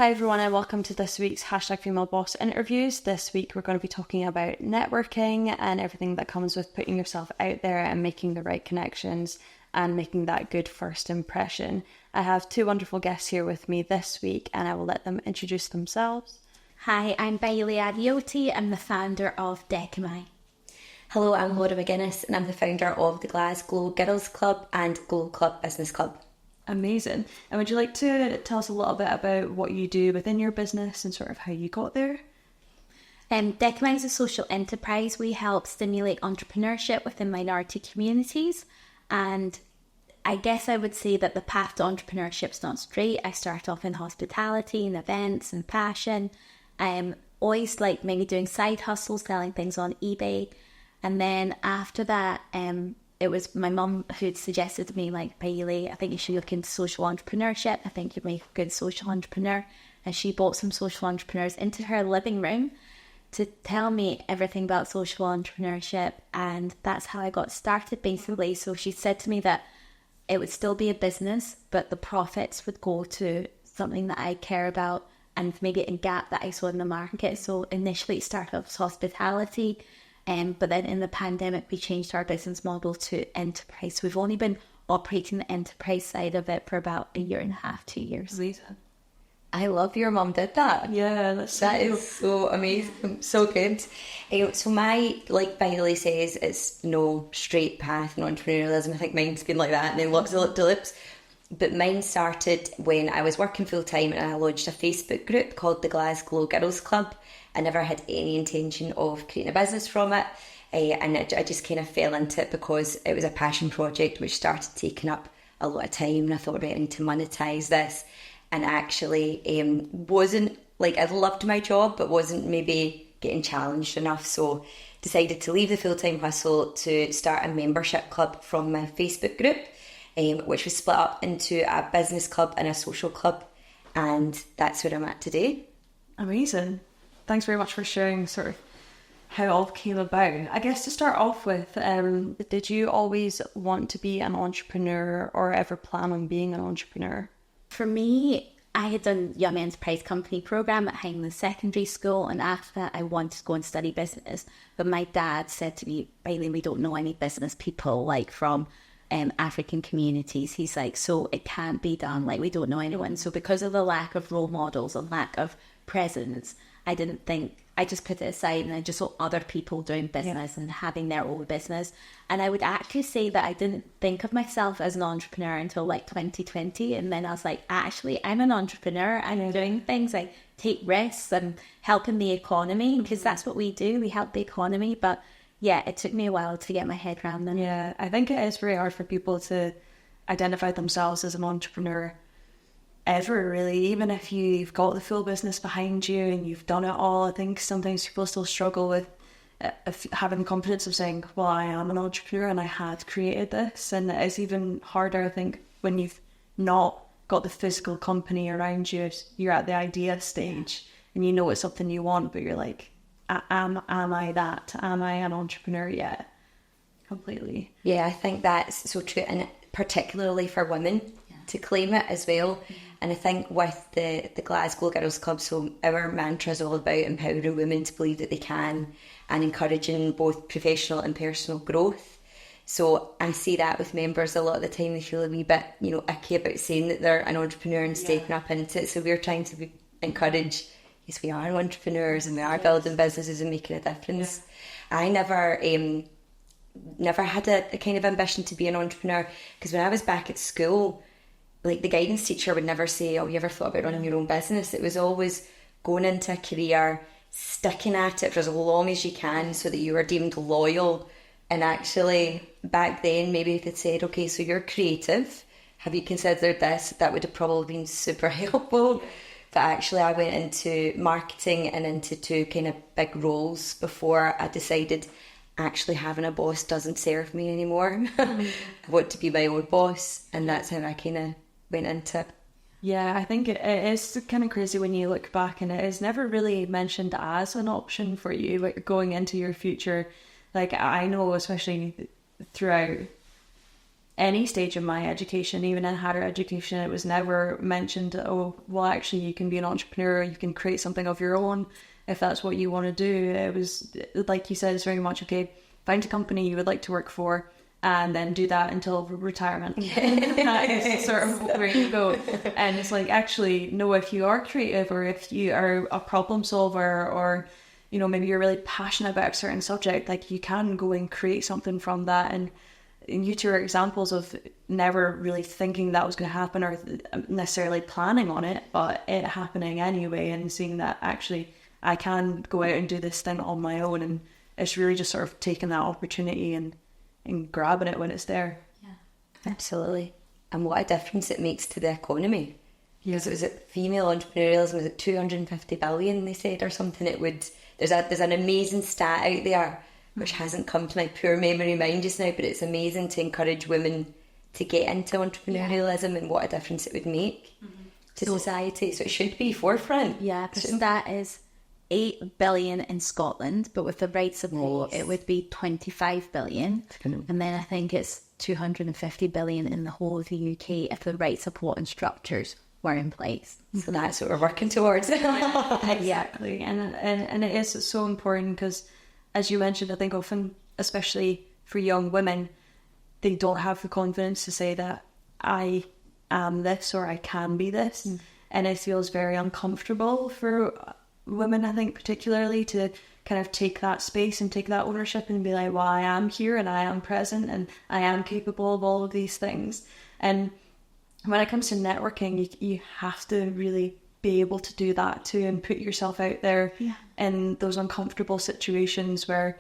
Hi everyone and welcome to this week's #Female Boss interviews. This week we're going to be talking about networking and everything that comes with putting yourself out there and making the right connections and making that good first impression. I have two wonderful guests here with me this week and I will let them introduce themselves. Hi, I'm Battle Adeoti. I'm the founder of Dechomai. Hello, I'm Laura Maginess and I'm the founder of the Glasglow Girls Club and Glow Club Business Club. Amazing. And would you like to tell us a little bit about what you do within your business and sort of how you got there? Dechomai is a social enterprise. We help stimulate entrepreneurship within minority communities. And I guess I would say that the path to entrepreneurship is not straight. I start off in hospitality and events and fashion. I'm always like maybe doing side hustles, selling things on eBay. And then after that, it was my mum who'd suggested to me, like, Bailey, I think you should look into social entrepreneurship. I think you'd make a good social entrepreneur. And she brought some social entrepreneurs into her living room to tell me everything about social entrepreneurship. And that's how I got started, basically. So she said to me that it would still be a business, but the profits would go to something that I care about and maybe a gap that I saw in the market. So initially it started off as hospitality. But then in the pandemic, we changed our business model to enterprise. So we've only been operating the enterprise side of it for about 1.5 to 2 years. Amazing. I love your mum did that. Yeah, that is so amazing. So good. So my, like Bailey says, it's no straight path in entrepreneurialism. I think mine's been like that and then lots of lip-to-lips. But mine started when I was working full-time and I launched a Facebook group called the Glasglow Girls Club. I never had any intention of creating a business from it. And I just kind of fell into it because it was a passion project which started taking up a lot of time. And I thought, right, I need to monetize this. And actually wasn't, like, I loved my job, but wasn't maybe getting challenged enough. So decided to leave the full-time hustle to start a membership club from my Facebook group, which was split up into a business club and a social club. And that's where I'm at today. Amazing. Thanks very much for sharing sort of how it all came about. I guess to start off with, did you always want to be an entrepreneur or ever plan on being an entrepreneur? For me, I had done Young Enterprise Company programme at Highland Secondary School, and after that I wanted to go and study business. But my dad said to me, Bailey, we don't know any business people like from African communities. He's like, so it can't be done, like we don't know anyone. So because of the lack of role models and lack of presence, I just put it aside and I just saw other people doing business and having their own business. And I would actually say that I didn't think of myself as an entrepreneur until like 2020. And then I was like, actually, I'm an entrepreneur. I'm doing things like take risks and helping the economy because that's what we do. We help the economy. But yeah, it took me a while to get my head around them. Yeah, I think it is very hard for people to identify themselves as an entrepreneur ever, really. Even if you've got the full business behind you and you've done it all, I think sometimes people still struggle with having the confidence of saying, well, I am an entrepreneur and I had created this. And it is even harder, I think, when you've not got the physical company around you. You're at the idea stage and you know it's something you want, but you're like, am I that? Am I an entrepreneur yet? Completely. Yeah, I think that's so true, and particularly for women to claim it as well. And I think with the Glasgow Girls Club, so our mantra is all about empowering women to believe that they can and encouraging both professional and personal growth. So I see that with members a lot of the time. They feel a wee bit, icky about saying that they're an entrepreneur and stepping up into it. So we're trying to encourage, yes, we are entrepreneurs and we are building businesses and making a difference. Yeah. I never had a kind of ambition to be an entrepreneur because when I was back at school, like the guidance teacher would never say, oh, you ever thought about running your own business? It was always going into a career, sticking at it for as long as you can so that you were deemed loyal. And actually back then, maybe if they'd said, okay, so you're creative, have you considered this? That would have probably been super helpful. But actually I went into marketing and into two kind of big roles before I decided actually having a boss doesn't serve me anymore. I want to be my own boss, and that's how I kind of went into it. Yeah, I think it is kind of crazy when you look back, and it is never really mentioned as an option for you, like going into your future. Like I know, especially throughout any stage of my education, even in higher education, it was never mentioned, oh, well, actually, you can be an entrepreneur, you can create something of your own if that's what you want to do. It was, like you said, it's very much, okay, find a company you would like to work for and then do that until retirement. That is sort of where you go. And it's like, actually, no, if you are creative or if you are a problem solver or, you know, maybe you're really passionate about a certain subject, like you can go and create something from that. And you two are examples of never really thinking that was going to happen or necessarily planning on it, but it happening anyway, and seeing that actually I can go out and do this thing on my own. And it's really just sort of taking that opportunity and grabbing it when it's there. Yeah, absolutely. And what a difference it makes to the economy. Yeah. So was it female entrepreneurialism, was it 250 billion they said or something? It would, there's an amazing stat out there which hasn't come to my poor memory mind just now, but it's amazing to encourage women to get into entrepreneurialism and what a difference it would make to society. So it should be forefront. Yeah, the stat is 8 billion in Scotland, but with the right support, it would be 25 billion. And then I think it's 250 billion in the whole of the UK if the right support and structures were in place. So that's what we're working towards. Exactly. And it is so important because, as you mentioned, I think often, especially for young women, they don't have the confidence to say that I am this or I can be this. And it feels very uncomfortable for women, I think, particularly to kind of take that space and take that ownership and be like, well, I am here and I am present and I am capable of all of these things. And when it comes to networking, you have to really be able to do that too and put yourself out there in those uncomfortable situations where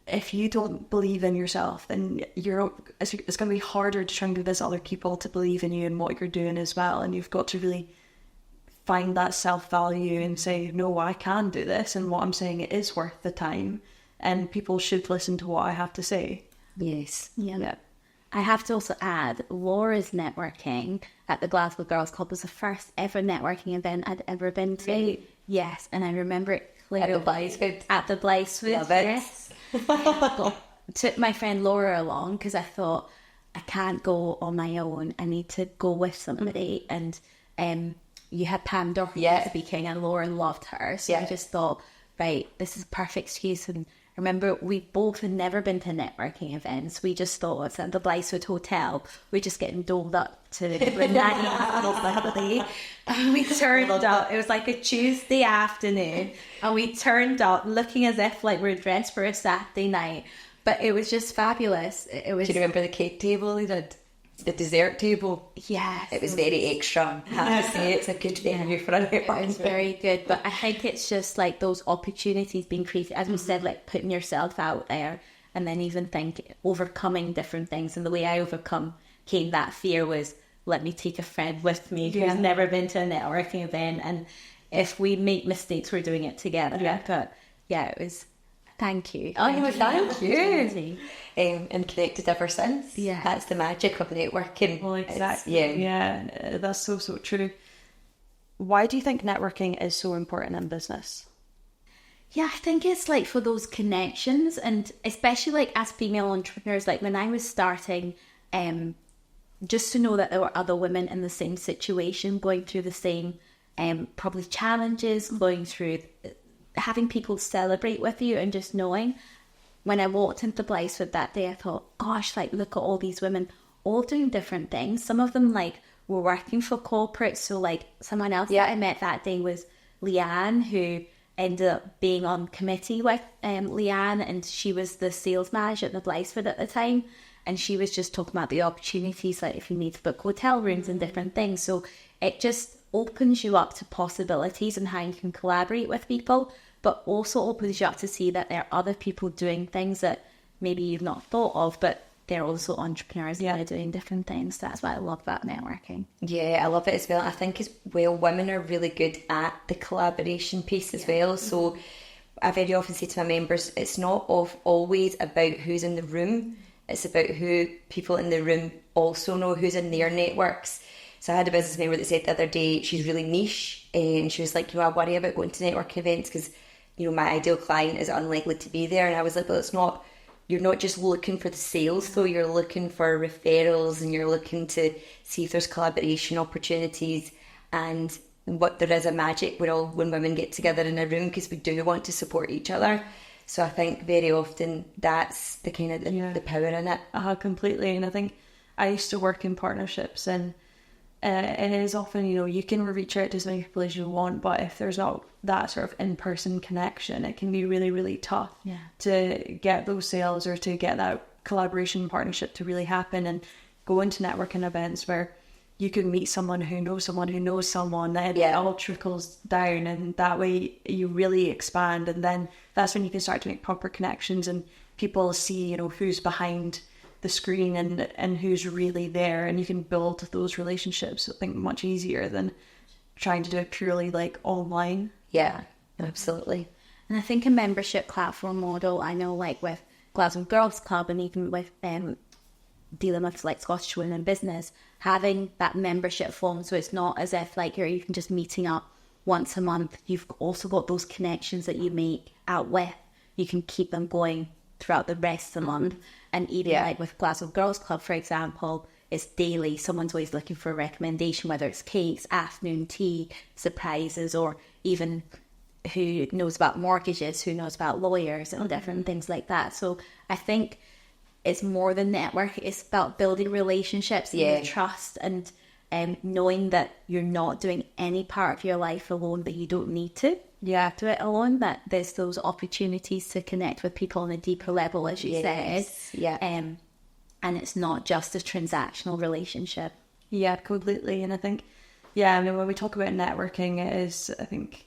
if you don't believe in yourself, then it's going to be harder to try and convince other people to believe in you and what you're doing as well. And you've got to really find that self-value and say, no, I can do this, and what I'm saying is worth the time, and people should listen to what I have to say. Yes. Yeah. I have to also add, Laura's networking at the Glasglow Girls Club was the first ever networking event I'd ever been to. Really? Yes, and I remember it clearly. At the Blythewood. At the Blythewood, Love it. yes. Took my friend Laura along because I thought, I can't go on my own. I need to go with somebody. And you had Pam Doherty speaking, and Laura loved her. So I just thought, right, this is a perfect excuse. And I remember we both had never been to networking events. We just thought it's at the Blythewood Hotel. We're just getting doled up to and we turned up. It was like a Tuesday afternoon, and we turned up looking as if like we're dressed for a Saturday night. But it was just fabulous. It was. Do you remember the cake table they did? The dessert table? Yes. It was very extra. I have to say, it's a good venue for a networking. It was very good, but I think it's just like those opportunities being created, as we said, like putting yourself out there, and then even overcoming different things. And the way I overcame that fear was, let me take a friend with me who's never been to a networking event, and if we make mistakes, we're doing it together. But it was. Thank you. Oh, thank you. And connected ever since. Yeah. That's the magic of networking. Well, exactly. Yeah, that's so true. Why do you think networking is so important in business? Yeah, I think it's like for those connections, and especially like as female entrepreneurs, like when I was starting, just to know that there were other women in the same situation, going through the same probably challenges, going through having people celebrate with you, and just knowing when I walked into Blythewood that day, I thought, gosh, like look at all these women all doing different things. Some of them like were working for corporates. So like someone else that I met that day was Leanne, who ended up being on committee with Leanne, and she was the sales manager at the Blythewood at the time. And she was just talking about the opportunities, like if you need to book hotel rooms and different things. So it just opens you up to possibilities and how you can collaborate with people, but also opens you up to see that there are other people doing things that maybe you've not thought of, but they're also entrepreneurs that are doing different things. That's why I love that networking. Yeah, I love it as well. I think as well, women are really good at the collaboration piece as well. So I very often say to my members, it's not always about who's in the room. It's about who people in the room also know, who's in their networks. So I had a business member that said the other day, she's really niche, and she was like, I worry about going to networking events because, my ideal client is unlikely to be there. And I was like, well, it's not you're not just looking for the sales though, you're looking for referrals, and you're looking to see if there's collaboration opportunities, and what there is a magic when women get together in a room, because we do want to support each other. So I think very often that's the kind of the power in it. Completely. And I think I used to work in partnerships, and it is often, you can reach out to as many people as you want, but if there's not that sort of in-person connection, it can be really, really tough to get those sales or to get that collaboration partnership to really happen, and go into networking events where you can meet someone who knows someone who knows someone, and it all trickles down, and that way you really expand, and then that's when you can start to make proper connections, and people see, who's behind the screen and who's really there, and you can build those relationships, I think, much easier than trying to do it purely like online. Yeah, absolutely. And I think a membership platform model, I know like with Glasgow Girls Club, and even with dealing with like Scottish Women in Business, having that membership form, so it's not as if like you're even just meeting up once a month. You've also got those connections that you make out with, you can keep them going throughout the rest of the month. And even like with Glasgow Girls Club, for example, it's daily. Someone's always looking for a recommendation, whether it's cakes, afternoon tea, surprises, or even who knows about mortgages, who knows about lawyers, and different things like that. So I think it's more than network. It's about building relationships and trust, and knowing that you're not doing any part of your life alone, that you don't need to do it alone, that there's those opportunities to connect with people on a deeper level, as you said. And it's not just a transactional relationship. Yeah, completely. And I think, when we talk about networking, it is, I think,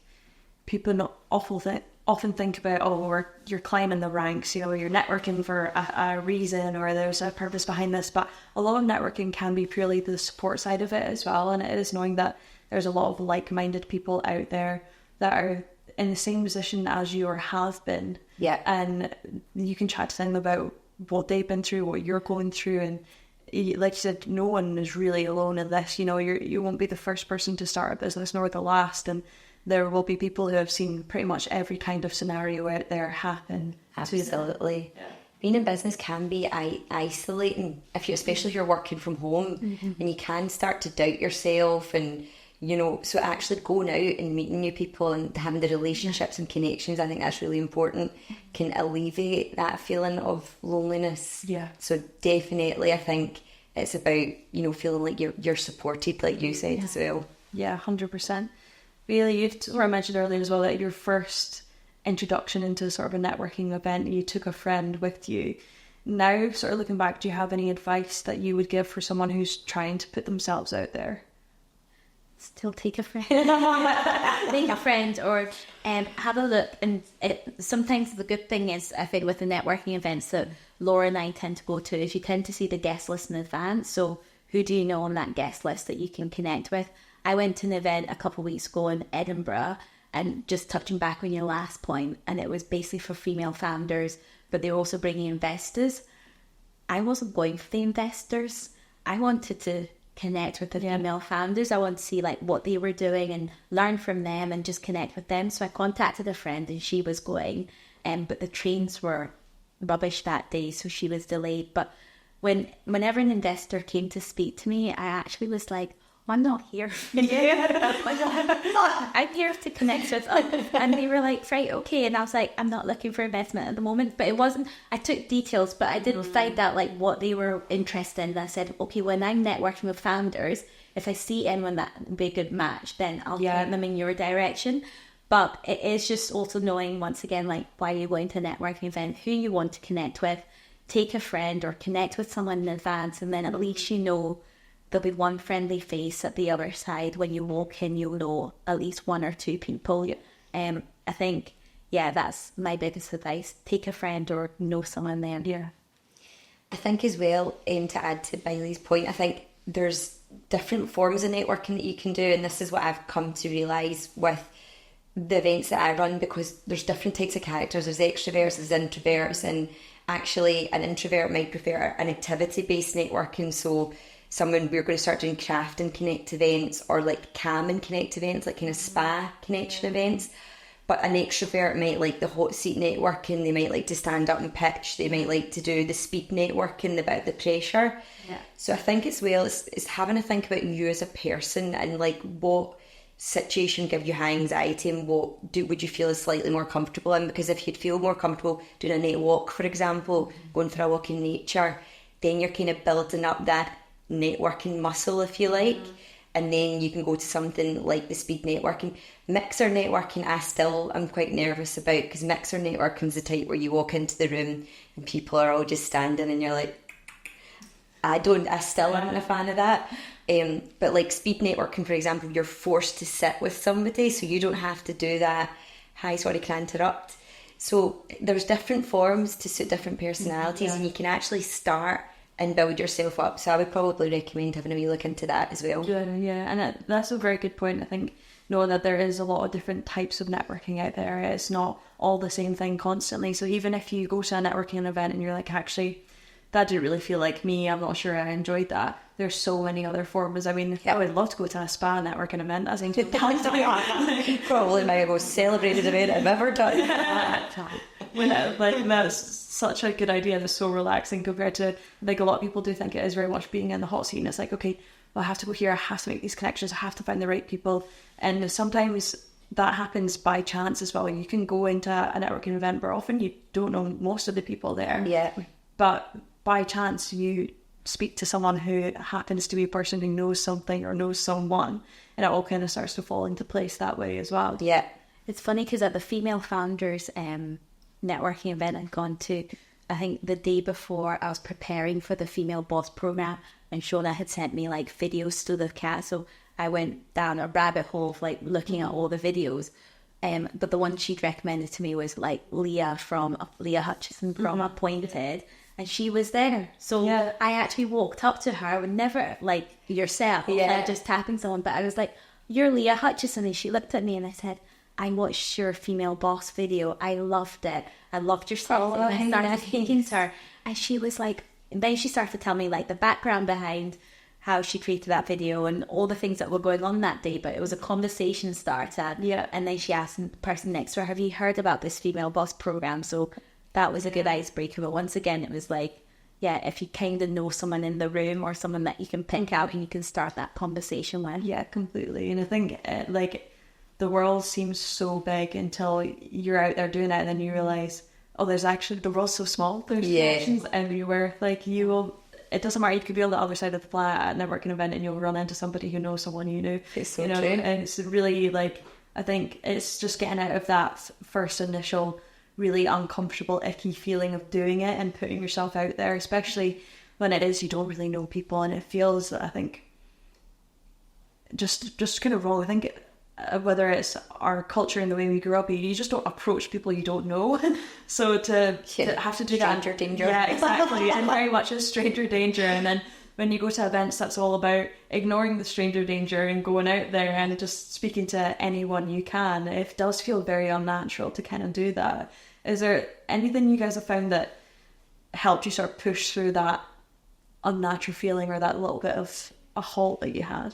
people not often think about, you're climbing the ranks, you're networking for a reason, or there's a purpose behind this. But a lot of networking can be purely the support side of it as well. And it is knowing that there's a lot of like-minded people out there that are in the same position as you or have been. Yeah. And you can chat to them about what they've been through, what you're going through. And like you said, no one is really alone in this. You won't be the first person to start a business, nor the last. And there will be people who have seen pretty much every kind of scenario out there happen. Absolutely. Yeah. Being in business can be isolating, especially if you're working from home, and you can start to doubt yourself, and so actually going out and meeting new people and having the relationships and connections, I think that's really important, can alleviate that feeling of loneliness. Yeah. So definitely, I think it's about feeling like you're supported, like you said as well. Yeah, 100%. Really, I mentioned earlier as well that your first introduction into sort of a networking event, you took a friend with you. Now, sort of looking back, do you have any advice that you would give for someone who's trying to put themselves out there? Still take a friend. Take a friend, or have a look. And sometimes the good thing is, I think, with the networking events that Laura and I tend to go to, is you tend to see the guest list in advance. So who do you know on that guest list that you can connect with? I went to an event a couple of weeks ago in Edinburgh, and just touching back on your last point, and it was basically for female founders, but they were also bringing investors. I wasn't going for the investors. I wanted to connect with the female founders. I wanted to see like what they were doing and learn from them and just connect with them. So I contacted a friend, and she was going, but the trains were rubbish that day, so she was delayed. But whenever an investor came to speak to me, I actually was like, I'm not here. I'm here to connect with them. And they were like, right, okay. And I was like, I'm not looking for investment at the moment. But it wasn't, I took details, but I didn't find out like what they were interested in. And I said, okay, when I'm networking with founders, if I see anyone that would be a good match, then I'll point them in your direction. But it is just also knowing, once again, like why you're going to a networking event, who you want to connect with, take a friend or connect with someone in advance. And then at least there'll be one friendly face at the other side. When you walk in, you'll know at least one or two people. I think, that's my biggest advice. Take a friend or know someone there. Yeah. I think as well, to add to Bailey's point, I think there's different forms of networking that you can do, and this is what I've come to realise with the events that I run, because there's different types of characters. There's extroverts, there's introverts, and actually an introvert might prefer an activity-based networking. So we're going to start doing craft and connect events, or like calm and connect events, like kind of spa connection events. But an extrovert might like the hot seat networking, they might like to stand up and pitch, they might like to do the speed networking, about the pressure. Yeah. So I think as well, it's having to think about you as a person and like what situation give you high anxiety and what would you feel is slightly more comfortable in. Because if you'd feel more comfortable doing a night walk, for example, going for a walk in nature, then you're kind of building up that networking muscle, if you like. And then you can go to something like the speed networking. Mixer networking, I'm quite nervous about, because mixer networking is the type where you walk into the room and people are all just standing and you're like, I still aren't a fan of that. But like speed networking, for example, you're forced to sit with somebody, so you don't have to do that. Hi, sorry, can I interrupt? So there's different forms to suit different personalities, and you can actually start and build yourself up. So I would probably recommend having a wee look into that as well. Yeah, and that's a very good point. I think knowing that there is a lot of different types of networking out there, it's not all the same thing constantly. So even if you go to a networking event and you're like, actually, that didn't really feel like me, I'm not sure I enjoyed that, there's so many other forms. I mean, I would love to go to a spa networking event. I think probably my most celebrated event I've ever done. Like that's such a good idea. It's so relaxing compared to, like, a lot of people do think it is very much being in the hot seat. And it's like, okay, well, I have to go here, I have to make these connections, I have to find the right people. And sometimes that happens by chance as well. You can go into a networking event, but often you don't know most of the people there. Yeah. But by chance, you speak to someone who happens to be a person who knows something or knows someone, and it all kind of starts to fall into place that way as well. Yeah. It's funny because at the female founders networking event I'd gone to, I think the day before I was preparing for the female boss program, and Shona had sent me like videos to the cat, so I went down a rabbit hole of like looking at all the videos. But the one she'd recommended to me was like Leah Hutchison from Appointed, and she was there. So I actually walked up to her. I would never, like yourself, just tapping someone, but I was like, "You're Leah Hutchison," and she looked at me and I said, "I watched your female boss video. I loved it. I loved your stuff." And I started speaking to her, and she was like, and then she started to tell me like the background behind how she created that video and all the things that were going on that day. But it was a conversation starter. Yeah. And then she asked the person next to her, "Have you heard about this female boss program?" So that was a good icebreaker. But once again, it was like, if you kind of know someone in the room or someone that you can pick out and you can start that conversation with. Yeah, completely. And I think like the world seems so big until you're out there doing it, and then you realise, oh, there's actually, the world's so small. There's connections everywhere. Like it doesn't matter, you could be on the other side of the planet at a networking event and you'll run into somebody who knows someone you know. It's so true. And it's really like, I think it's just getting out of that first initial really uncomfortable, icky feeling of doing it and putting yourself out there, especially when it is you don't really know people, and it feels, I think, just kind of wrong. I think whether it's our culture and the way we grew up, you just don't approach people you don't know. So to have to do stranger danger. Yeah, exactly. And very much a stranger danger. And then when you go to events, that's all about ignoring the stranger danger and going out there and just speaking to anyone you can. It does feel very unnatural to kind of do that. Is there anything you guys have found that helped you sort of push through that unnatural feeling or that little bit of a halt that you had?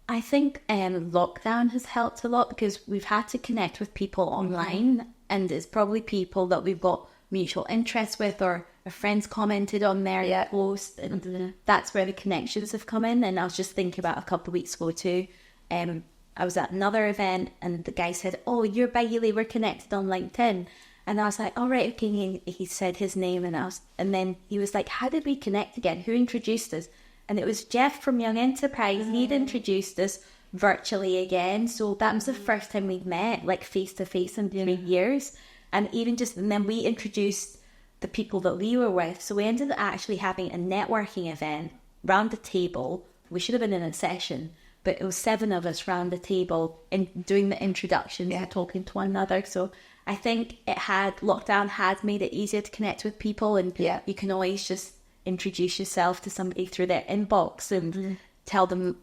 I think lockdown has helped a lot because we've had to connect with people online, and it's probably people that we've got mutual interests with, or our friends commented on their post, and that's where the connections have come in. And I was just thinking about a couple of weeks ago too, I was at another event and the guy said, "Oh, you're Bailey, we're connected on LinkedIn." And I was like, "All right, okay." He said his name, and then he was like, "How did we connect again? Who introduced us?" And it was Jeff from Young Enterprise. He'd introduced us virtually again. So that was the first time we'd met, like face to face in 3 years. And then we introduced the people that we were with. So we ended up actually having a networking event round the table. We should have been in a session, but it was 7 of us round the table and doing the introductions and talking to one another. So I think lockdown has made it easier to connect with people, and you can always just introduce yourself to somebody through their inbox and tell them,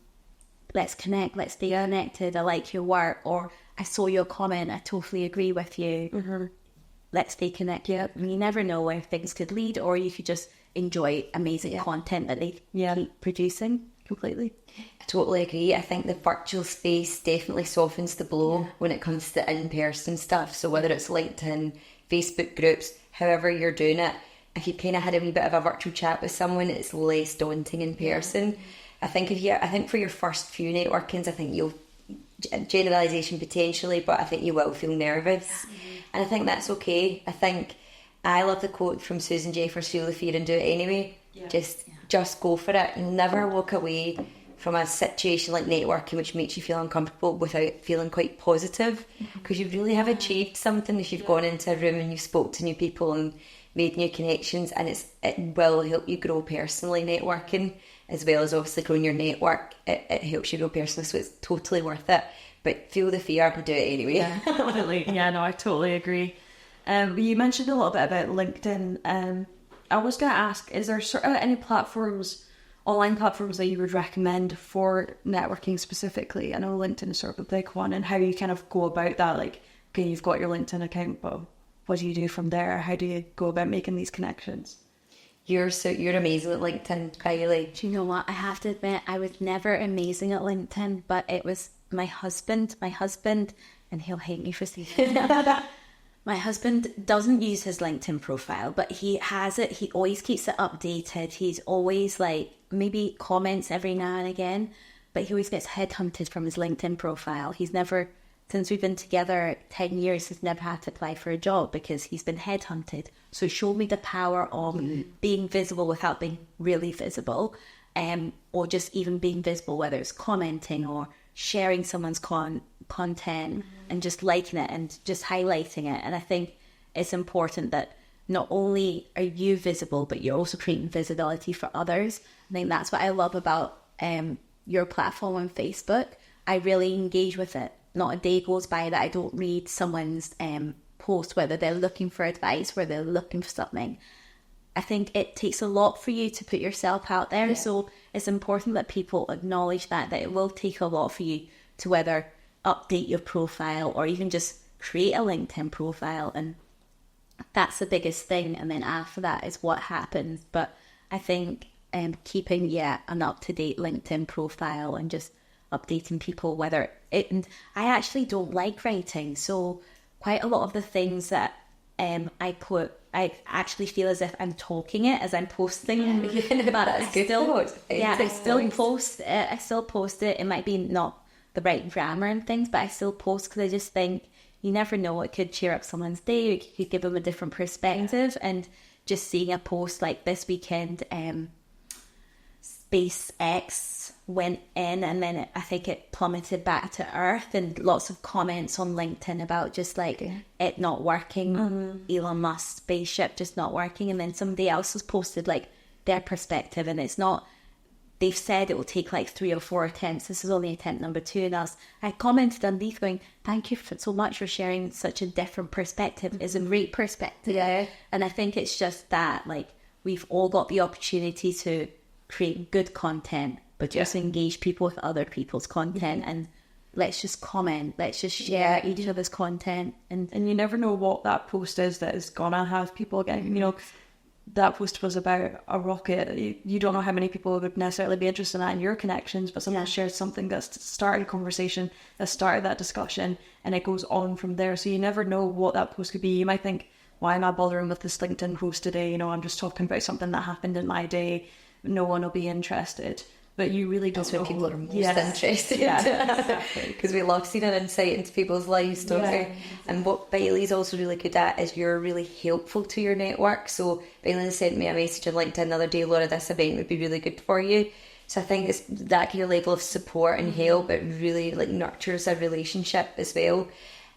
"Let's connect, let's stay connected, I like your work," or "I saw your comment, I totally agree with you, let's stay connected." And you never know where things could lead, or you could just enjoy amazing content that they keep producing. completely. I totally agree. I think the virtual space definitely softens the blow when it comes to in-person stuff. So whether it's LinkedIn, Facebook groups, however you're doing it, if you've kind of had a wee bit of a virtual chat with someone, it's less daunting in person. I think for your first few networkings, I think you'll, generalisation potentially, but I think you will feel nervous. And I think that's okay. I love the quote from Susan Jeffers, feel the fear and do it anyway. Just go for it. You'll never walk away from a situation like networking which makes you feel uncomfortable without feeling quite positive, because you really have achieved something if you've gone into a room and you've spoke to new people and made new connections, and it will help you grow personally, networking, as well as obviously growing your network. It helps you grow personally, so it's totally worth it. But feel the fear and do it anyway. Yeah, definitely. Yeah, no, I totally agree. You mentioned a little bit about LinkedIn. I was going to ask, is there sort of any online platforms that you would recommend for networking specifically? I know LinkedIn is sort of a big one, and how you kind of go about that. Like, okay, you've got your LinkedIn account, but what do you do from there? How do you go about making these connections? You're amazing at LinkedIn, Kylie. Do you know what? I have to admit, I was never amazing at LinkedIn, but it was my husband, and he'll hate me for saying that. My husband doesn't use his LinkedIn profile, but he has it. He always keeps it updated. He's always like, maybe comments every now and again, but he always gets headhunted from his LinkedIn profile. He's never, since we've been together 10 years, he's never had to apply for a job because he's been headhunted. So show me the power of being visible without being really visible, or just even being visible, whether it's commenting or sharing someone's content and just liking it and just highlighting it. And I think it's important that not only are you visible, but you're also creating visibility for others. I think that's what I love about your platform on Facebook. I really engage with it. Not a day goes by that I don't read someone's post, whether they're looking for advice, whether they're looking for something. I think it takes a lot for you to put yourself out there. Yeah. So it's important that people acknowledge that it will take a lot for you to whether update your profile or even just create a LinkedIn profile. And that's the biggest thing. And then after that is what happens. But I think keeping, an up-to-date LinkedIn profile and just updating people, and I actually don't like writing. So quite a lot of the things that I put, I actually feel as if I'm talking it as I'm posting. But I still post it. It might be not the right grammar and things, but I still post because I just think you never know, it could cheer up someone's day, it could give them a different perspective. And just seeing a post like this weekend, SpaceX went in and then I think it plummeted back to Earth, and lots of comments on LinkedIn about just like it not working, Elon Musk's spaceship just not working. And then somebody else has posted like their perspective, and it's not, they've said it will take like 3 or 4 attempts. This is only attempt number 2. And I commented underneath going, thank you so much for sharing such a different perspective. It's a great perspective. Yeah. And I think it's just that, like, we've all got the opportunity to create good content, but just engage people with other people's content, and let's just comment, let's just share each other's content. And you never know what that post is that is gonna have people getting, that post was about a rocket. You don't know how many people would necessarily be interested in that in your connections, but someone shared something that's started a conversation, that started that discussion, and it goes on from there. So you never know what that post could be. You might think, why am I bothering with this LinkedIn post today? I'm just talking about something that happened in my day. No one will be interested. But you really don't know. That's when people are most interested. Yeah, because we love seeing an insight into people's lives, don't we? And what Bailey's also really good at is you're really helpful to your network. So Bailey sent me a message on LinkedIn the other day, Laura, this event would be really good for you. So I think it's that kind of level of support and help. It really like nurtures a relationship as well.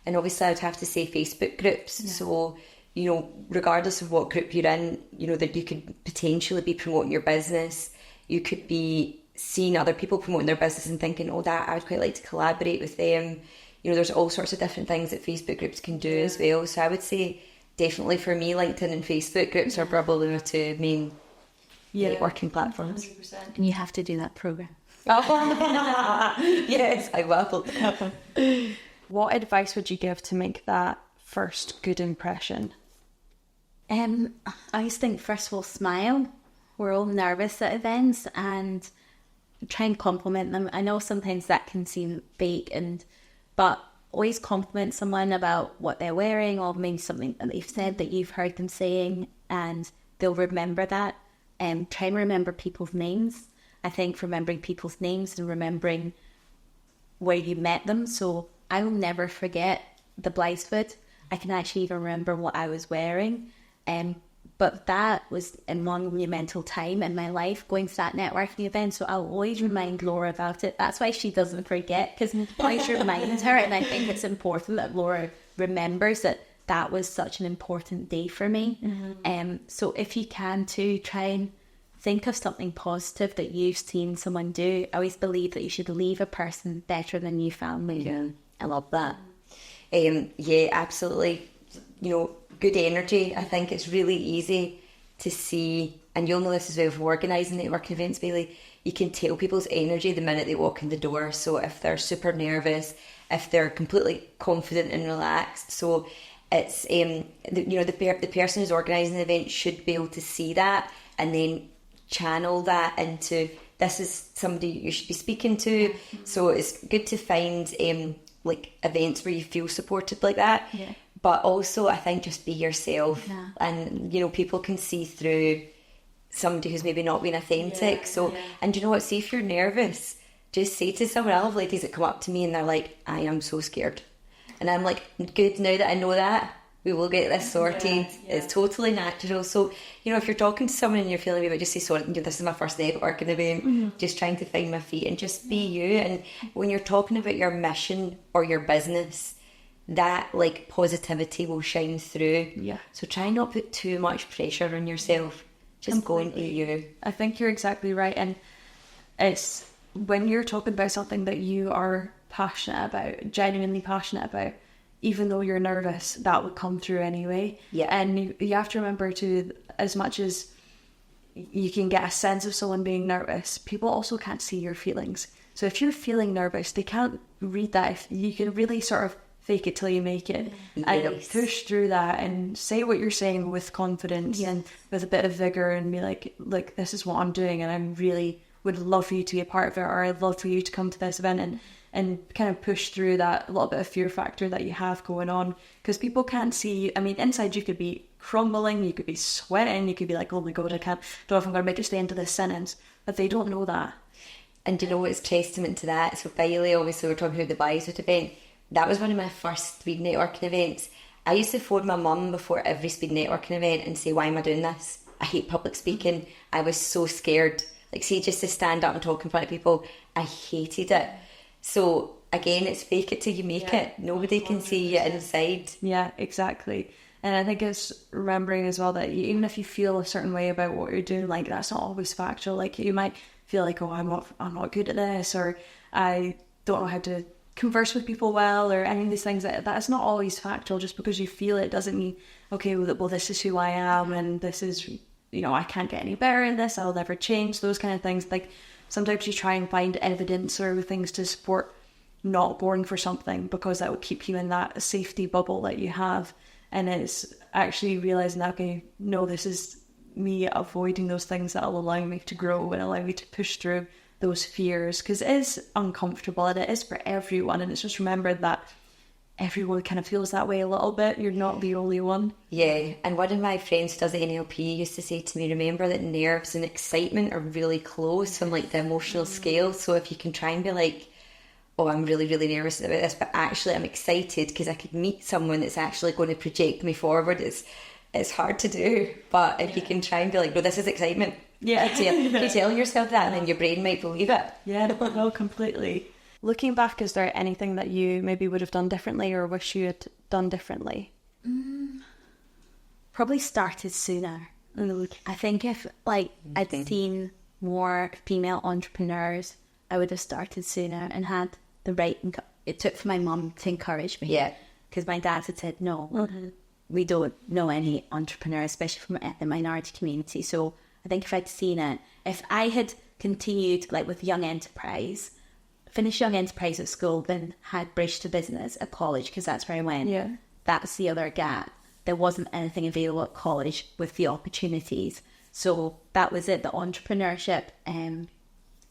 And obviously I'd have to say Facebook groups. Yeah. So, regardless of what group you're in, that you could potentially be promoting your business. You could be seeing other people promoting their business and thinking, that I would quite like to collaborate with them. There's all sorts of different things that Facebook groups can do as well. So I would say definitely for me, LinkedIn and Facebook groups are probably the 2 main networking platforms. 100%. And you have to do that program. Yes, I will. What advice would you give to make that first good impression? I just think, first of all, smile. We're all nervous at events, and try and compliment them. I know sometimes that can seem fake, but always compliment someone about what they're wearing, or maybe something that they've said that you've heard them saying, and they'll remember that. Try and remember people's names. I think remembering people's names and remembering where you met them. So I will never forget the Blytheswood. I can actually even remember what I was wearing. But that was a monumental time in my life, going to that networking event. So I'll always remind Laura about it. That's why she doesn't forget, because I always remind her. And I think it's important that Laura remembers that that was such an important day for me. So if you can too, try and think of something positive that you've seen someone do. I always believe that you should leave a person better than you found them. Yeah, I love that. Yeah, absolutely. You know, good energy. I think it's really easy to see, and you'll know this as well for organising networking events, Bailey. You can tell people's energy the minute they walk in the door. So if they're super nervous, if they're completely confident and relaxed. So it's the person who's organising the event should be able to see that and then channel that into, this is somebody you should be speaking to. So it's good to find like events where you feel supported like that. Yeah. But also, I think just be yourself, and people can see through somebody who's maybe not being authentic. And you know what? See, if you're nervous, just say to someone. I have ladies that come up to me and they're like, "I am so scared," and I'm like, "Good, now that I know that, we will get this sorted." It's totally natural. So if you're talking to someone and you're feeling a bit, just say, "Sorry, this is my first networking event. Just trying to find my feet," and just be you. And when you're talking about your mission or your business, that like positivity will shine through. So try not put too much pressure on yourself. Just go and be you. I think you're exactly right. And it's when you're talking about something that you are passionate about, genuinely passionate about, even though you're nervous, that would come through anyway. And you have to remember too, as much as you can get a sense of someone being nervous, people also can't see your feelings. So if you're feeling nervous, they can't read that. If you can really sort of fake it till you make it, and push through that and say what you're saying with confidence and with a bit of vigor, and be like, look, this is what I'm doing, and I really would love for you to be a part of it, or I'd love for you to come to this event, and kind of push through that little bit of fear factor that you have going on, because people can't see. I mean, inside you could be crumbling, you could be sweating, you could be like, oh my god, I don't know if I'm going to make it to the end of this sentence, but they don't know that. And it's testament to that. So Bailey, obviously we're talking about the Blytheswood event. That was one of my first speed networking events. I used to phone my mum before every speed networking event and say, why am I doing this? I hate public speaking. I was so scared. Like, see, just to stand up and talk in front of people, I hated it. So again, it's fake it till you make it. Nobody can see you inside. Yeah, exactly. And I think it's remembering as well that even if you feel a certain way about what you're doing, like, that's not always factual. Like, you might feel like, oh, I'm not good at this, or I don't know how to converse with people well, or any of these things. That's not always factual. Just because you feel it doesn't mean, okay, well, this is who I am, and this is, I can't get any better in this, I'll never change, those kind of things. Like, sometimes you try and find evidence or things to support not going for something, because that will keep you in that safety bubble that you have. And it's actually realising that, okay, no, this is me avoiding those things that will allow me to grow and allow me to push through those fears, because it is uncomfortable and it is for everyone. And it's just remembered that everyone kind of feels that way a little bit. You're not the only one. Yeah, and one of my friends who does the NLP used to say to me, remember that nerves and excitement are really close on like the emotional scale. So if you can try and be like, oh, I'm really, really nervous about this, but actually I'm excited because I could meet someone that's actually going to project me forward. It's hard to do, but if you can try and be like, no, this is excitement. Yeah. You're telling yourself that, and then your brain might believe it. Yeah, no, completely. Looking back, is there anything that you maybe would have done differently or wish you had done differently? Probably started sooner. I think if I'd seen more female entrepreneurs, I would have started sooner and had the right. It took for my mum to encourage me. Yeah. Because my dad had said, no, we don't know any entrepreneurs, especially from the minority community. So I think if I'd seen it, if I had continued with Young Enterprise, finished Young Enterprise at school, then had Bridge to Business at college, because that's where I went. Yeah. That's the other gap. There wasn't anything available at college with the opportunities. So that was it, the entrepreneurship.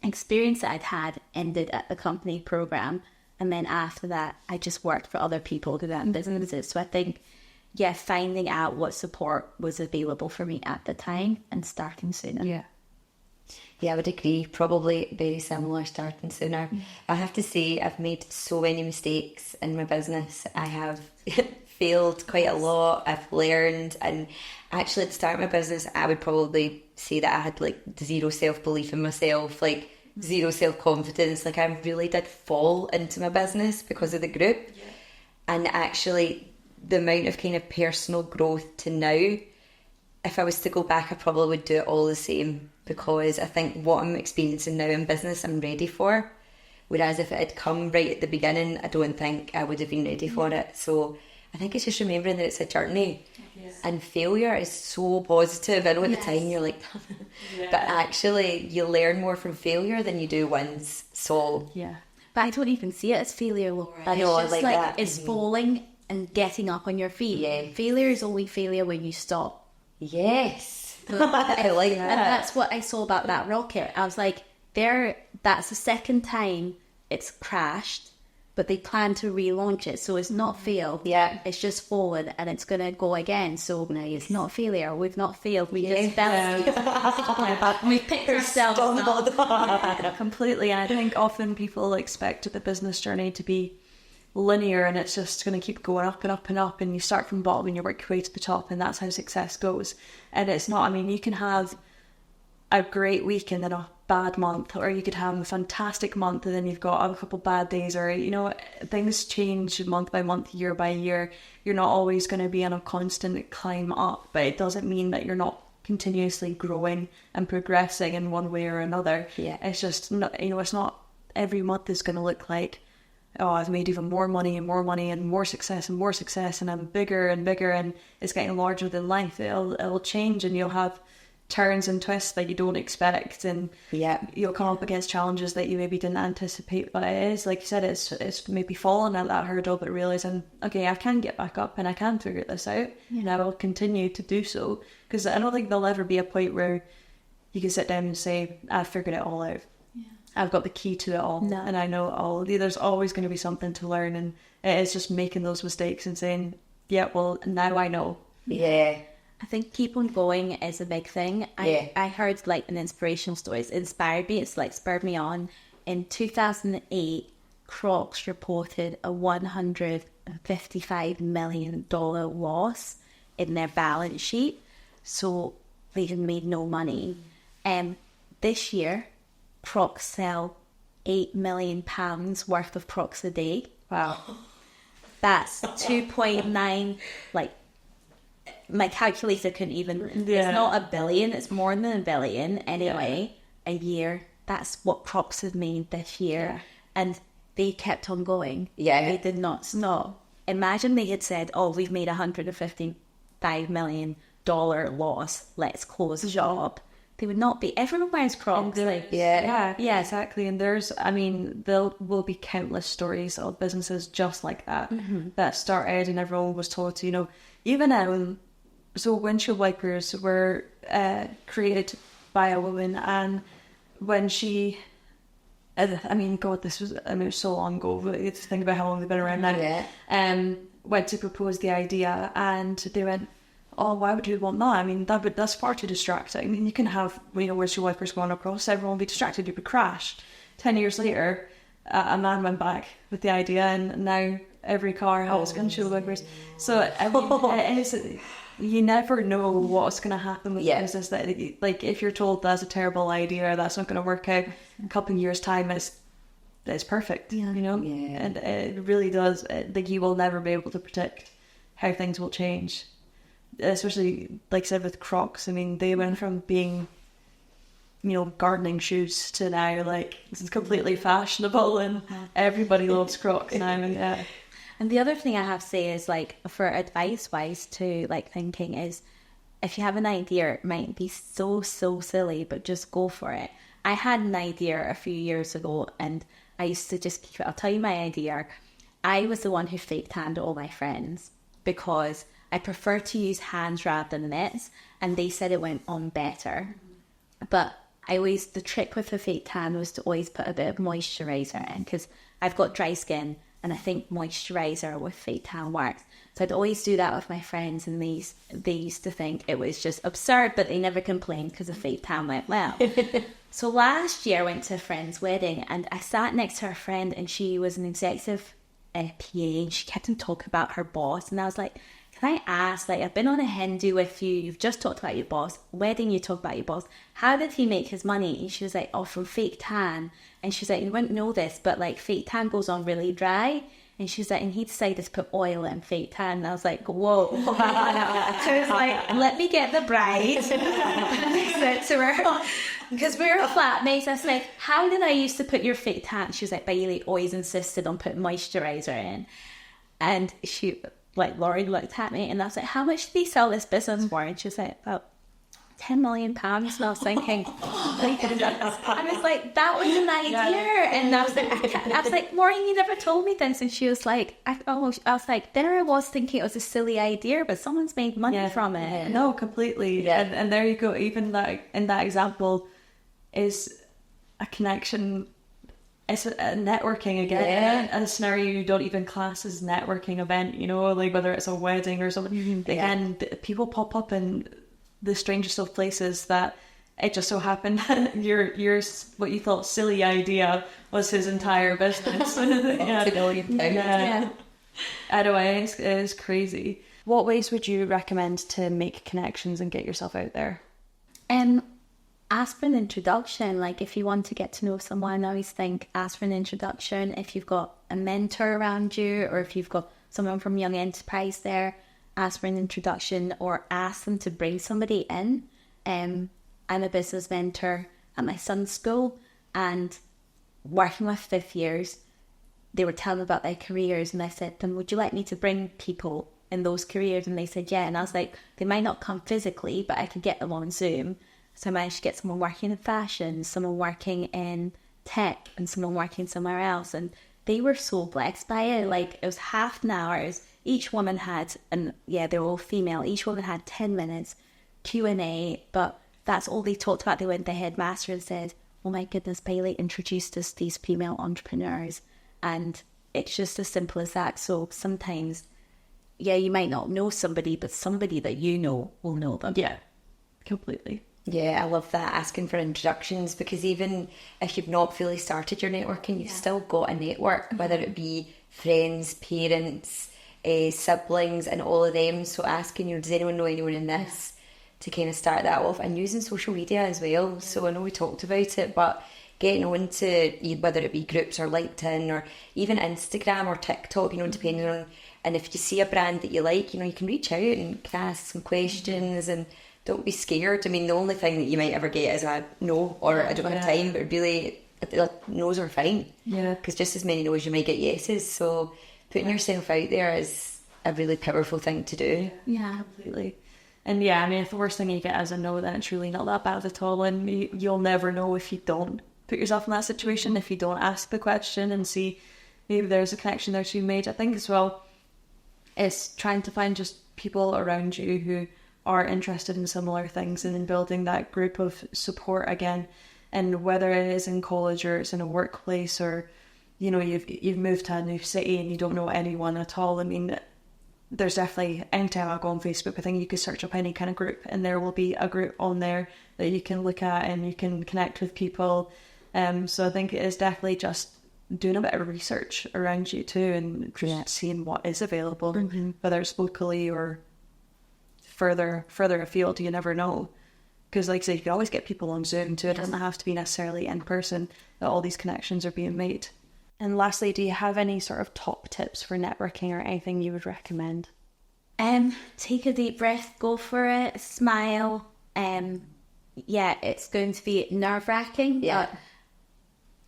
experience that I'd had ended at the company program. And then after that, I just worked for other people who had businesses. So I think, finding out what support was available for me at the time and starting sooner. Yeah, I would agree. Probably very similar, starting sooner. I have to say, I've made so many mistakes in my business. I have failed quite a lot. I've learned, and actually at the start of my business, I would probably say that I had like zero self-belief in myself, like zero self-confidence. Like I really did fall into my business because of the group. And actually the amount of kind of personal growth to now, if I was to go back, I probably would do it all the same, because I think what I'm experiencing now in business, I'm ready for. Whereas if it had come right at the beginning, I don't think I would have been ready for it. So I think it's just remembering that it's a journey. And failure is so positive. I know at the time you're like, but actually you learn more from failure than you do wins. So But I don't even see it as failure, Laura. I know, it's just like that. It's falling and getting up on your feet. Yeah. Failure is only failure when you stop. yes, I like that. And that's what I saw about that rocket. I was like, that's the second time it's crashed, but they plan to relaunch it, so it's not failed. Yeah. It's just forward, and it's going to go again. So it's not failure. We've not failed. We just fell. We picked ourselves up. Completely. And I think often people expect the business journey to be linear, and it's just going to keep going up and up and up, and you start from bottom and you work your way to the top, and that's how success goes. And it's not. I mean, you can have a great week and then a bad month, or you could have a fantastic month and then you've got a couple bad days, or things change month by month, year by year. You're not always going to be on a constant climb up, but it doesn't mean that you're not continuously growing and progressing in one way or another. It's just not, it's not every month is going to look like, oh, I've made even more money and more success and I'm bigger and bigger and it's getting larger than life. It'll change, and you'll have turns and twists that you don't expect, and you'll come up against challenges that you maybe didn't anticipate. But it is, like you said, it's maybe falling at that hurdle, but realizing, okay, I can get back up and I can figure this out, and I will continue to do so, because I don't think there'll ever be a point where you can sit down and say, I've figured it all out. I've got the key to it all, and I know it all. There's always going to be something to learn, and it is just making those mistakes and saying, well, now I know. I think keep on going is a big thing. I heard like an inspirational story. It inspired me. It's like spurred me on. In 2008, Crocs reported a $155 million loss in their balance sheet. So they had made no money. This year, Crocs sell £8 million worth of Crocs a day. Wow. That's 2.9, like, my calculator couldn't even, it's not a billion, it's more than a billion anyway, a year. That's what Crocs have made this year. And they kept on going. They did not stop. Imagine they had said, oh, we've made $155 million loss, let's close the shop. They would not be. Everyone wears Crocs. Yeah, exactly. And there will be countless stories of businesses just like that that started, and everyone was told to, even so windshield wipers were created by a woman, and when she, this was so long ago. But you have to think about how long they've been around now. Went to propose the idea, and they went, oh, why would you want that? That's far too distracting. You can have, windshield wipers going across, everyone will be distracted, you would crash. 10 years later, a man went back with the idea, and now every car has windshield wipers. So you never know what's going to happen with business. That, like, if you're told that's a terrible idea, that's not going to work out, in a couple of years' time, it's perfect. And it really does. You will never be able to predict how things will change. Especially, like I said, with Crocs. They went from being, gardening shoes to now, like, this is completely fashionable and everybody loves Crocs now. And the other thing I have to say is, like, for advice-wise to, like, thinking is, if you have an idea, it might be so silly, but just go for it. I had an idea a few years ago, and I used to just keep it. I'll tell you my idea. I was the one who faked tanned all my friends because I prefer to use hands rather than mitts, and they said it went on better. But the trick with the fake tan was to always put a bit of moisturiser in, because I've got dry skin and I think moisturiser with fake tan works. So I'd always do that with my friends, and they used to think it was just absurd, but they never complained because the fake tan went well. So last year I went to a friend's wedding and I sat next to her friend, and she was an executive PA, and she kept on talking about her boss, and I was like, can I ask, like, I've been on a Hindu with you, you've just talked about your boss, wedding you talk about your boss, how did he make his money? And she was like, oh, from fake tan. And she's like, you wouldn't know this, but like fake tan goes on really dry. And she's like, and he decided to put oil in fake tan. And I was like, whoa. So I was like, let me get the bride. I said to her, because we were flatmates, I was like, how did I used to put your fake tan? She was like, Bailey always insisted on putting moisturiser in. And she, like, Laurie looked at me and I was like, how much did they sell this business for? And she was like, about £10 million. And I was thinking, I was like, that was an idea. And I was like, Laurie, you never told me this. And she was like, I was like, there I was thinking it was a silly idea, but someone's made money from it. No, completely. Yeah. And there you go. Even that, in that example, is a connection. It's a networking again, a scenario you don't even class as networking event, you know, like whether it's a wedding or something. Again, people pop up in the strangest of places that it just so happened that your what you thought silly idea was his entire business. Yeah. I know, it's crazy. What ways would you recommend to make connections and get yourself out there? Ask for an introduction. Like, if you want to get to know someone, I always think ask for an introduction. If you've got a mentor around you, or if you've got someone from Young Enterprise there, ask for an introduction or ask them to bring somebody in. I'm a business mentor at my son's school, and working with fifth years, they were telling me about their careers, and I said to them, would you like me to bring people in those careers? And they said yeah. And I was like, they might not come physically, but I could get them on Zoom. So I managed to get someone working in fashion, someone working in tech, and someone working somewhere else. And they were so blessed by it. Like, it was half an hour. Each woman had, and yeah, they're all female. Each woman had 10 minutes Q&A, but that's all they talked about. They went to the headmaster and said, oh my goodness, Bailey introduced us to these female entrepreneurs. And it's just as simple as that. So sometimes, yeah, you might not know somebody, but somebody that you know will know them. Yeah, completely. Yeah, I love that, asking for introductions, because even if you've not fully started your networking, you've still got a network, whether it be friends, parents, siblings, and all of them. So asking, does anyone know anyone in this, to kind of start that off, and using social media as well. So I know we talked about it, but getting onto whether it be groups or LinkedIn or even Instagram or TikTok, depending on, and if you see a brand that you like, you can reach out and ask some questions and don't be scared. I mean, the only thing that you might ever get is a no or I don't have time, but really, no's are fine. Yeah. Because just as many no's, you might get yeses. So putting yourself out there is a really powerful thing to do. Yeah, completely. And yeah, I mean, if the worst thing you get is a no, then it's really not that bad at all. And you'll never know if you don't put yourself in that situation, if you don't ask the question and see maybe there's a connection there to be made. I think as well, it's trying to find just people around you who are interested in similar things, and in building that group of support again. And whether it is in college or it's in a workplace, or you've moved to a new city and you don't know anyone at all. I mean, there's definitely, anytime I go on Facebook, I think you could search up any kind of group and there will be a group on there that you can look at and you can connect with people. So I think it is definitely just doing a bit of research around you too, and just seeing what is available, whether it's locally or further afield. You never know, because like I say, you can always get people on Zoom too. It doesn't have to be necessarily in person that all these connections are being made. And lastly, do you have any sort of top tips for networking or anything you would recommend? Take a deep breath, go for it, smile. It's going to be nerve-wracking, but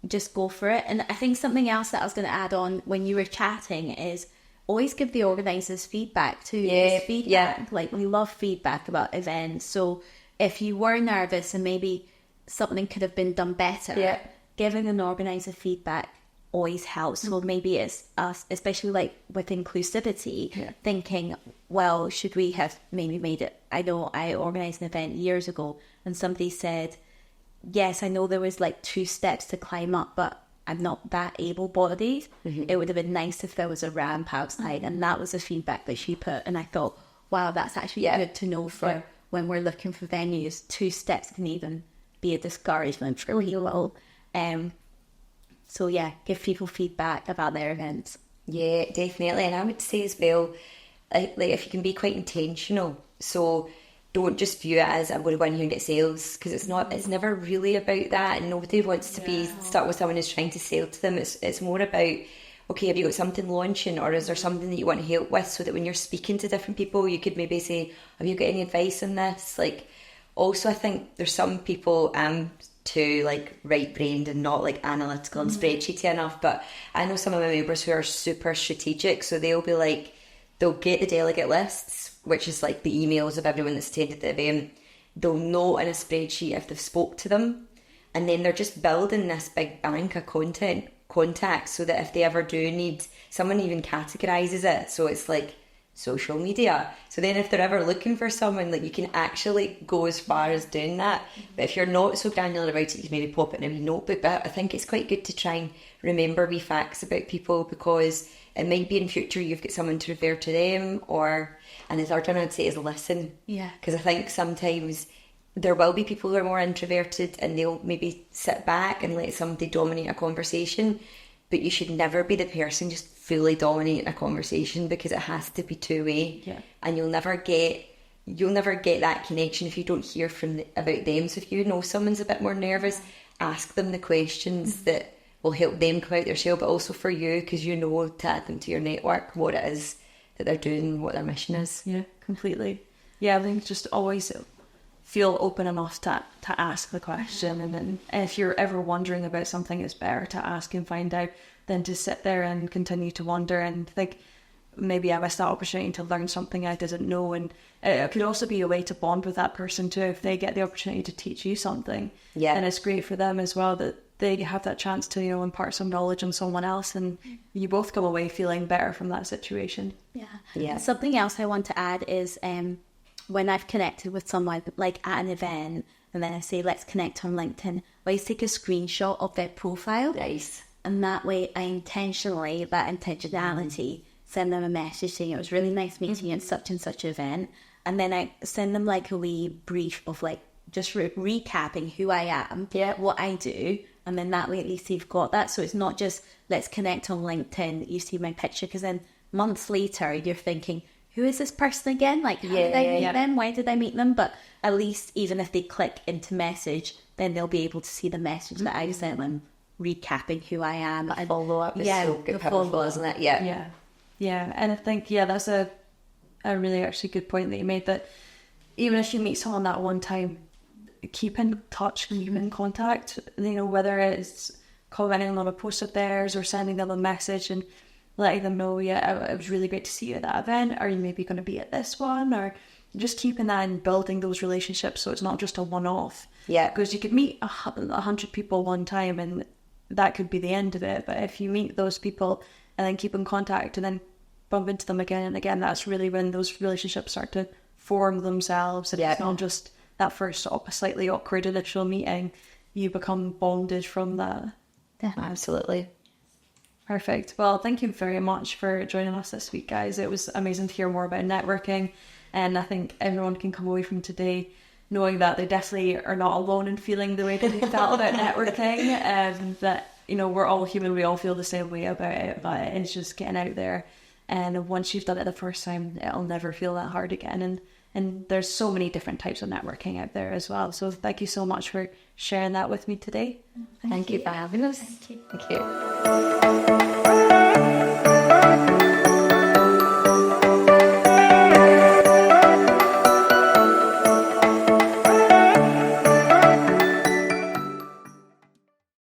just go for it. And I think something else that I was going to add on when you were chatting is always give the organisers feedback too. Like, we love feedback about events. So if you were nervous and maybe something could have been done better, giving an organiser feedback always helps. So maybe it's us, especially like with inclusivity, thinking, well, should we have maybe made it? I know I organised an event years ago and somebody said, yes, I know there was like 2 steps to climb up, but I'm not that able-bodied. It would have been nice if there was a ramp outside, and that was the feedback that she put. And I thought, wow, that's actually good to know for when we're looking for venues. 2 steps can even be a discouragement for people. So yeah, give people feedback about their events. Yeah, definitely. And I would say as well, like if you can be quite intentional, so don't just view it as I'm going to go in here and get sales, because it's never really about that, and nobody wants to be stuck with someone who's trying to sell to them. It's more about, okay, have you got something launching, or is there something that you want help with, so that when you're speaking to different people, you could maybe say, have you got any advice on this? Like, also I think there's some people too like right-brained and not like analytical and spreadsheety enough, but I know some of my neighbours who are super strategic, so they'll get the delegate lists, which is like the emails of everyone that's attended the event. They'll know in a spreadsheet if they've spoke to them, and then they're just building this big bank of contacts, so that if they ever do need, someone even categorises it, so it's like social media. So then if they're ever looking for someone, like you can actually go as far as doing that. But if you're not so granular about it, you can maybe pop it in a wee notebook. But I think it's quite good to try and remember wee facts about people, because it might be in future you've got someone to refer to them, and the third one I'd say is listen. Yeah. Because I think sometimes there will be people who are more introverted and they'll maybe sit back and let somebody dominate a conversation, but you should never be the person just fully dominating a conversation, because it has to be two-way. Yeah. And you'll never get that connection if you don't hear about them. So if you know someone's a bit more nervous, ask them the questions that will help them come out their shell, but also for you, because you know to add them to your network what it is that they're doing, what their mission is. Yeah, completely. Yeah, I think just always feel open enough to ask the question, and then if you're ever wondering about something, it's better to ask and find out than to sit there and continue to wonder and think, maybe I missed that opportunity to learn something I didn't know. And it could also be a way to bond with that person too, if they get the opportunity to teach you something. Yeah. And it's great for them as well that they have that chance to, impart some knowledge on someone else, and you both come away feeling better from that situation. Yeah. Something else I want to add is when I've connected with someone like at an event, and then I say let's connect on LinkedIn, I always take a screenshot of their profile. Nice. And that way that intentionality, send them a message saying it was really nice meeting you at such and such event, and then I send them like a wee brief of like just recapping who I am, what I do, and then that way at least you've got that. So it's not just let's connect on LinkedIn, you see my picture, because then months later you're thinking, who is this person again? Like, how did I meet them? Why did I meet them? But at least even if they click into message, then they'll be able to see the message that I sent them, recapping who I am. A follow-up is so good, powerful, isn't it? Yeah. And I think, that's a really actually good point that you made, that even if you meet someone that one time, keep in touch, keep in contact, whether it's commenting on a post of theirs or sending them a message and letting them know, it was really great to see you at that event, are you maybe going to be at this one, or just keeping that and building those relationships so it's not just a one-off. Yeah. Because you could meet 100 people one time and that could be the end of it, but if you meet those people and then keep in contact and then bump into them again and again, that's really when those relationships start to form themselves, and it's not just that first slightly awkward initial meeting. You become bonded from that. Yeah. Absolutely. Perfect. Well, thank you very much for joining us this week, guys. It was amazing to hear more about networking, and I think everyone can come away from today knowing that they definitely are not alone in feeling the way that they felt about networking, and that, we're all human, we all feel the same way about it, but it's just getting out there. And once you've done it the first time, it'll never feel that hard again. And there's so many different types of networking out there as well. So thank you so much for sharing that with me today. Thank you for having us. Thank you.